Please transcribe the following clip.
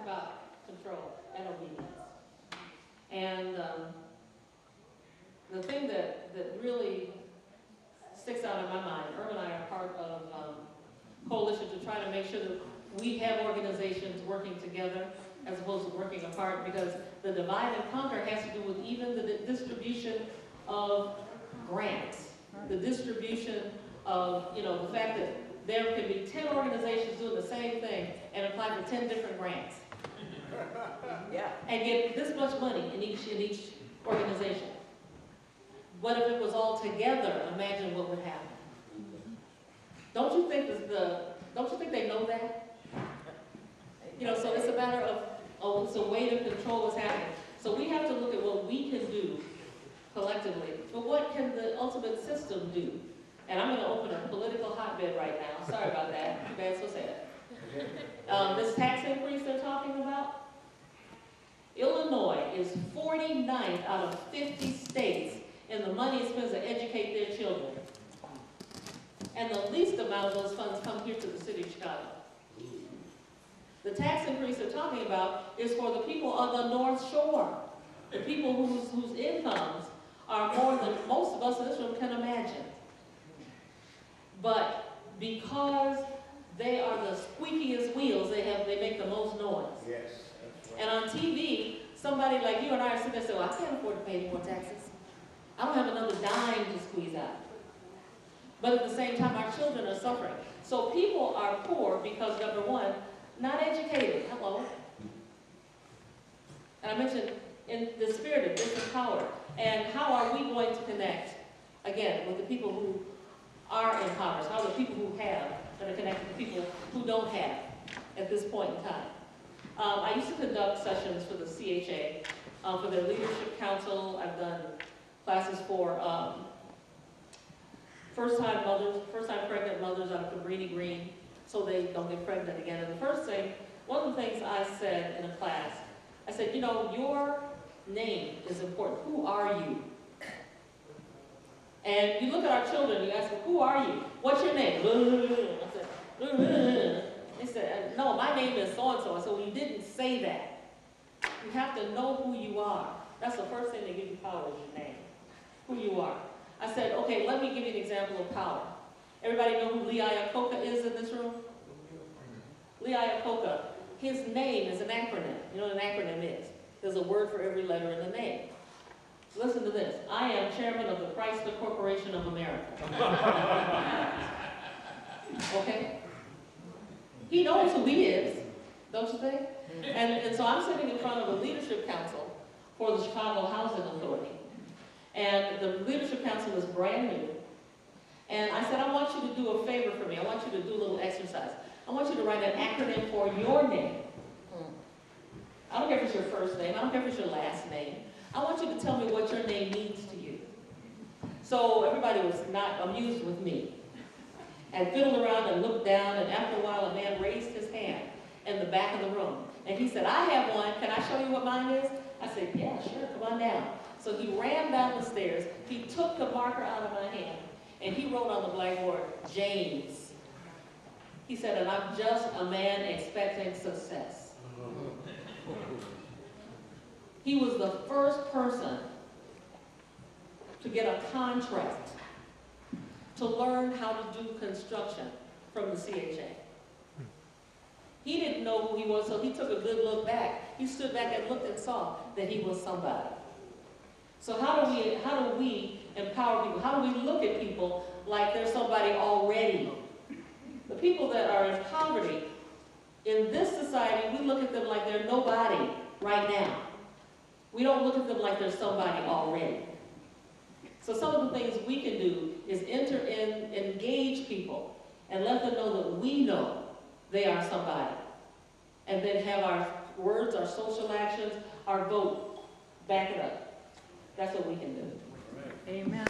about control and obedience. And the thing that really sticks out in my mind, Erma and I are part of a coalition to try to make sure that we have organizations working together as opposed to working apart, because the divide and conquer has to do with even the distribution of grants, the distribution of, the fact that there can be 10 organizations doing the same thing and apply for 10 different grants. Yeah. And get this much money in each organization. What if it was all together? Imagine what would happen. Don't you think they know that? So it's a matter of, it's a way to control what's happening. So we have to look at what we can do collectively, but what can the ultimate system do? And I'm going to open a political hotbed right now. Sorry about that. Too bad, so sad. This tax increase they're talking about, Illinois is 49th out of 50 states in the money it spends to educate their children. And the least amount of those funds come here to the city of Chicago. The tax increase they're talking about is for the people on the North Shore, the people whose incomes are more than most of us in this room can imagine. But because they are the squeakiest wheels, they make the most noise. Yes, that's right. And on TV, somebody like you and I are sitting there saying, well, I can't afford to pay any more taxes. I don't have another dime to squeeze out. But at the same time, our children are suffering. So people are poor because, number one, not educated. Hello. And I mentioned in the spirit of disempowered. And how are we going to connect, again, with the people who are impoverished? How are the people who have going to connect with the people who don't have at this point in time? I used to conduct sessions for the CHA, for their leadership council. I've done classes for first-time pregnant mothers out of Cabrini Green, so they don't get pregnant again. And the first thing, one of the things I said in a class, I said, your name is important. Who are you? And you look at our children, you ask them, who are you? What's your name? I said, they said, no, my name is so-and-so. I said, well, you didn't say that. You have to know who you are. That's the first thing they give you power is your name, who you are. I said, okay, let me give you an example of power. Everybody know who Lee Iacocca is in this room? Lee Iacocca, his name is an acronym. You know what an acronym is? There's a word for every letter in the name. Listen to this. I am chairman of the Chrysler Corporation of America. Okay? He knows who he is, don't you think? And so I'm sitting in front of a leadership council for the Chicago Housing Authority. And the leadership council is brand new. And I said, I want you to do a favor for me. I want you to do a little exercise. I want you to write an acronym for your name. I don't care if it's your first name. I don't care if it's your last name. I want you to tell me what your name means to you. So everybody was not amused with me and fiddled around and looked down, and after a while a man raised his hand in the back of the room. And he said, I have one. Can I show you what mine is? I said, yeah, sure, come on down. So he ran down the stairs. He took the marker out of my hand, and he wrote on the blackboard, James. He said, and I'm just a man expecting success. He was the first person to get a contract to learn how to do construction from the CHA. He didn't know who he was, so he took a good look back. He stood back and looked and saw that he was somebody. So how do we empower people? How do we look at people like they're somebody already? The people that are in poverty, in this society, we look at them like they're nobody right now. We don't look at them like they're somebody already. So some of the things we can do is enter in, engage people, and let them know that we know they are somebody. And then have our words, our social actions, our vote back it up. That's what we can do. Amen.